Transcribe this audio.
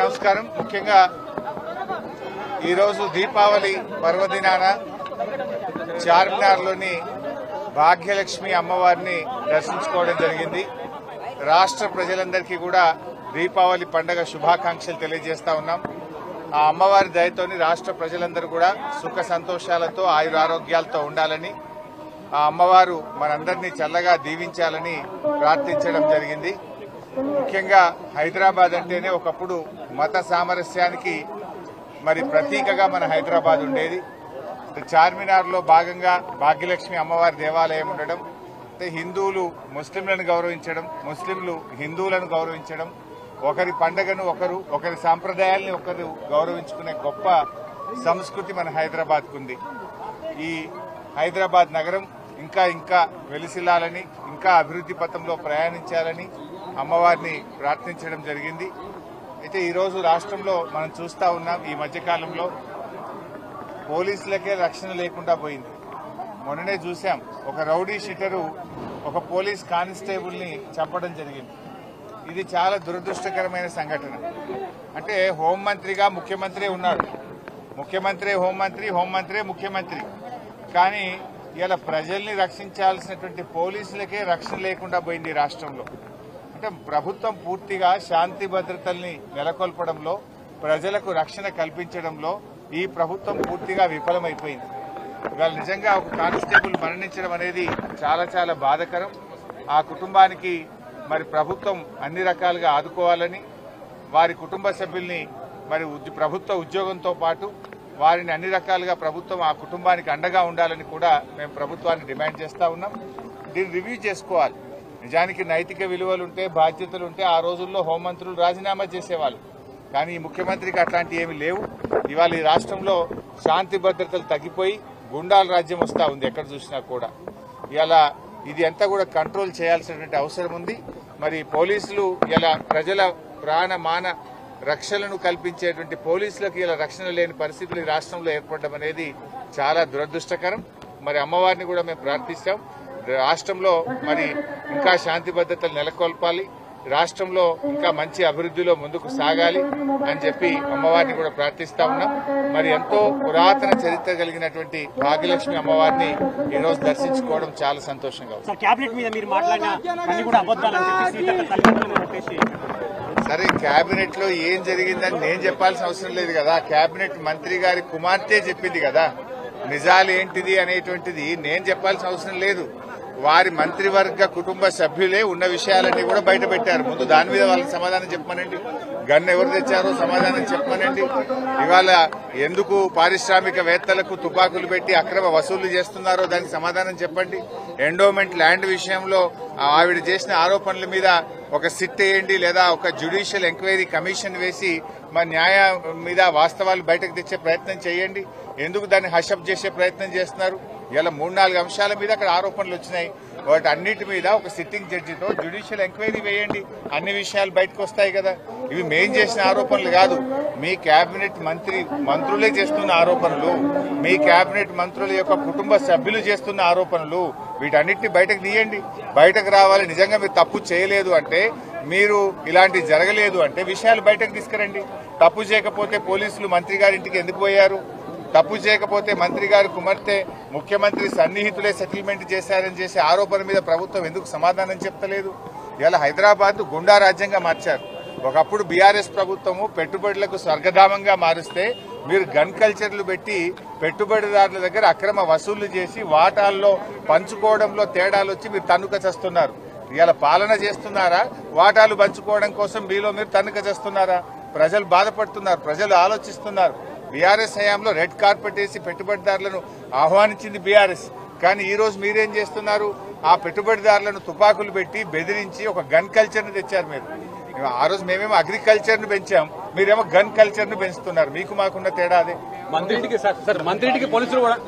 నమస్కారం. ముఖ్యంగా ఈరోజు దీపావళి పర్వదినాన చార్మినార్లోని భాగ్యలక్ష్మి అమ్మవారిని దర్శించుకోవడం జరిగింది. రాష్ట్ర ప్రజలందరికీ కూడా దీపావళి పండుగ శుభాకాంక్షలు తెలియజేస్తా ఉన్నాం. ఆ అమ్మవారి దయతోని రాష్ట్ర ప్రజలందరూ కూడా సుఖ సంతోషాలతో ఆయురారోగ్యాలతో ఉండాలని, ఆ అమ్మవారు మనందరినీ చల్లగా దీవించాలని ప్రార్థించడం జరిగింది. ముఖ్యంగా హైదరాబాద్ అంటేనే ఒకప్పుడు మత సామరస్యానికి ప్రతీకగా మన హైదరాబాద్ ఉండేది. చార్మినార్లో భాగంగా భాగ్యలక్ష్మి అమ్మవారి దేవాలయం ఉండడం, హిందువులు ముస్లింలను గౌరవించడం, ముస్లింలు హిందువులను గౌరవించడం, ఒకరి పండుగను ఒకరి సాంప్రదాయాల్ని ఒకరు గౌరవించుకునే గొప్ప సంస్కృతి మన హైదరాబాద్కు ఉంది. ఈ హైదరాబాద్ నగరం ఇంకా వెలిసిల్లాలని, ఇంకా అభివృద్ధి పథంలో ప్రయాణించాలని అమ్మవారిని ప్రార్థించడం జరిగింది. అయితే ఈరోజు రాష్ట్రంలో మనం చూస్తా ఉన్నాం, ఈ మధ్యకాలంలో పోలీసులకే రక్షణ లేకుండా పోయింది. మొన్ననే చూశాం, ఒక రౌడీ షీటరు ఒక పోలీస్ కానిస్టేబుల్ ని చంపడం జరిగింది. ఇది చాలా దురదృష్టకరమైన సంఘటన. అంటే హోంమంత్రిగా ముఖ్యమంత్రి ఉన్నాడు, ముఖ్యమంత్రి హోంమంత్రి, హోంమంత్రి ముఖ్యమంత్రి, కానీ ఇలా ప్రజల్ని రక్షించాల్సినటువంటి పోలీసులకే రక్షణ లేకుండా పోయింది రాష్ట్రంలో. అంటే ప్రభుత్వం పూర్తిగా శాంతి భద్రతల్ని నెలకొల్పడంలో, ప్రజలకు రక్షణ కల్పించడంలో ఈ ప్రభుత్వం పూర్తిగా విఫలమైపోయింది. ఇవాళ నిజంగా ఒక కానిస్టేబుల్ మరణించడం అనేది చాలా చాలా బాధాకరం. ఆ కుటుంబానికి ప్రభుత్వం అన్ని రకాలుగా ఆదుకోవాలని, వారి కుటుంబ సభ్యుల్ని ప్రభుత్వ ఉద్యోగంతో పాటు వారిని అన్ని రకాలుగా ప్రభుత్వం ఆ కుటుంబానికి అండగా ఉండాలని కూడా మేము ప్రభుత్వాన్ని డిమాండ్ చేస్తా ఉన్నాం. దీన్ని రివ్యూ చేసుకోవాలి. నిజానికి నైతిక విలువలుంటే, బాధ్యతలుంటే ఆ రోజుల్లో హోంమంత్రులు రాజీనామా చేసేవాళ్ళు, కానీ ఈ ముఖ్యమంత్రికి అట్లాంటి ఏమీ లేవు. ఇవాళ ఈ రాష్ట్రంలో శాంతి భద్రతలు తగ్గిపోయి గుండాల రాజ్యం వస్తా ఉంది ఎక్కడ చూసినా కూడా. ఇవాళ ఇది అంతా కూడా కంట్రోల్ చేయాల్సినటువంటి అవసరం ఉంది. పోలీసులు ఇలా ప్రజల ప్రాణమాన రక్షణను కల్పించేటువంటి పోలీసులకు ఇలా రక్షణ లేని పరిస్థితులు ఈ రాష్ట్రంలో ఏర్పడడం అనేది చాలా దురదృష్టకరం. అమ్మవారిని కూడా మేము ప్రార్థిస్తాం, రాష్ట్రంలో ఇంకా శాంతి భద్రతలు నెలకొల్పాలి, రాష్ట్రంలో ఇంకా మంచి అభివృద్ధిలో ముందుకు సాగాలి అని చెప్పి అమ్మవారిని కూడా ప్రార్థిస్తా ఉన్నాం. ఎంతో పురాతన చరిత్ర కలిగినటువంటి భాగ్యలక్ష్మి అమ్మవారిని ఈ రోజు దర్శించుకోవడం చాలా సంతోషంగా ఉంది. సరే, కేబినెట్ లో ఏం జరిగిందని నేను చెప్పాల్సిన అవసరం లేదు కదా. కేబినెట్ మంత్రి గారి కుమార్తె చెప్పింది కదా, నిజాలు ఏంటిది అనేటువంటిది నేను చెప్పాల్సిన అవసరం లేదు. వారి మంత్రివర్గ కుటుంబ సభ్యులే ఉన్న విషయాలన్నీ కూడా బయట పెట్టారు. ముందు దాని మీద వాళ్ళకి సమాధానం చెప్పమనండి. గన్ను ఎవరు తెచ్చారో సమాధానం చెప్పమనండి. ఇవాళ ఎందుకు పారిశ్రామికవేత్తలకు తుపాకులు పెట్టి అక్రమ వసూళ్లు చేస్తున్నారో దానికి సమాధానం చెప్పండి. ఎండోమెంట్ ల్యాండ్ విషయంలో ఆవిడ చేసిన ఆరోపణల మీద ఒక సిట్ వేయండి, లేదా ఒక జ్యుడిషియల్ ఎంక్వైరీ కమిషన్ వేసి న్యాయం మీద వాస్తవాలు బయటకు తెచ్చే ప్రయత్నం చేయండి. ఎందుకు దాన్ని హషప్ చేసే ప్రయత్నం చేస్తున్నారు? ఇలా 3-4 అంశాల మీద అక్కడ ఆరోపణలు వచ్చినాయి. వాటి అన్నిటి మీద ఒక సిట్టింగ్ జడ్జితో జ్యుడిషియల్ ఎంక్వైరీ వేయండి, అన్ని విషయాలు బయటకు వస్తాయి కదా. ఇవి మేం చేసిన ఆరోపణలు కాదు, మీ కేబినెట్ మంత్రులే చేస్తున్న ఆరోపణలు, మీ కేబినెట్ మంత్రుల యొక్క కుటుంబ సభ్యులు చేస్తున్న ఆరోపణలు. వీటన్నిటిని బయటకు తీయండి, బయటకు రావాలి. నిజంగా మీరు తప్పు చేయలేదు అంటే, మీరు ఇలాంటివి జరగలేదు అంటే విషయాలు బయటకు తీసుకురండి. తప్పు చేయకపోతే పోలీసులు మంత్రి గారి ఇంటికి ఎందుకు పోయారు? తప్పు చేయకపోతే మంత్రి గారి కుమార్తె ముఖ్యమంత్రి సన్నిహితులే సెటిల్మెంట్ చేశారని చేసే ఆరోపణ మీద ప్రభుత్వం ఎందుకు సమాధానం చెప్తలేదు? ఇలా హైదరాబాద్ గుండా రాజ్యంగా మార్చారు. ఒకప్పుడు బీఆర్ఎస్ ప్రభుత్వము పెట్టుబడులకు స్వర్గధామంగా మారుస్తే మీరు గన్ కల్చర్లు పెట్టి పెట్టుబడిదారుల దగ్గర అక్రమ వసూళ్లు చేసి వాటాల్లో పంచుకోవడంలో తేడాలు వచ్చి మీరు తన్నుక చేస్తున్నారు. ఇలా పాలన చేస్తున్నారా, వాటాలు పంచుకోవడం కోసం మీలో మీరు తన్నుక చేస్తున్నారా? ప్రజలు బాధపడుతున్నారు, ప్రజలు ఆలోచిస్తున్నారు. బీఆర్ఎస్ హయాంలో రెడ్ కార్పెట్ వేసి పెట్టుబడిదారులను ఆహ్వానించింది బీఆర్ఎస్, కానీ ఈ రోజు మీరేం చేస్తున్నారు? ఆ పెట్టుబడిదారులను తుపాకులు పెట్టి బెదిరించి ఒక గన్ కల్చర్ ని తెచ్చారు. మీరు ఆ రోజు మేమేమో అగ్రికల్చర్ ను పెంచాం, మీరేమో గన్ కల్చర్ ను పెంచుతున్నారు. మీకు మాకున్న తేడా అదే. మంత్రికి పోలీసులు కూడా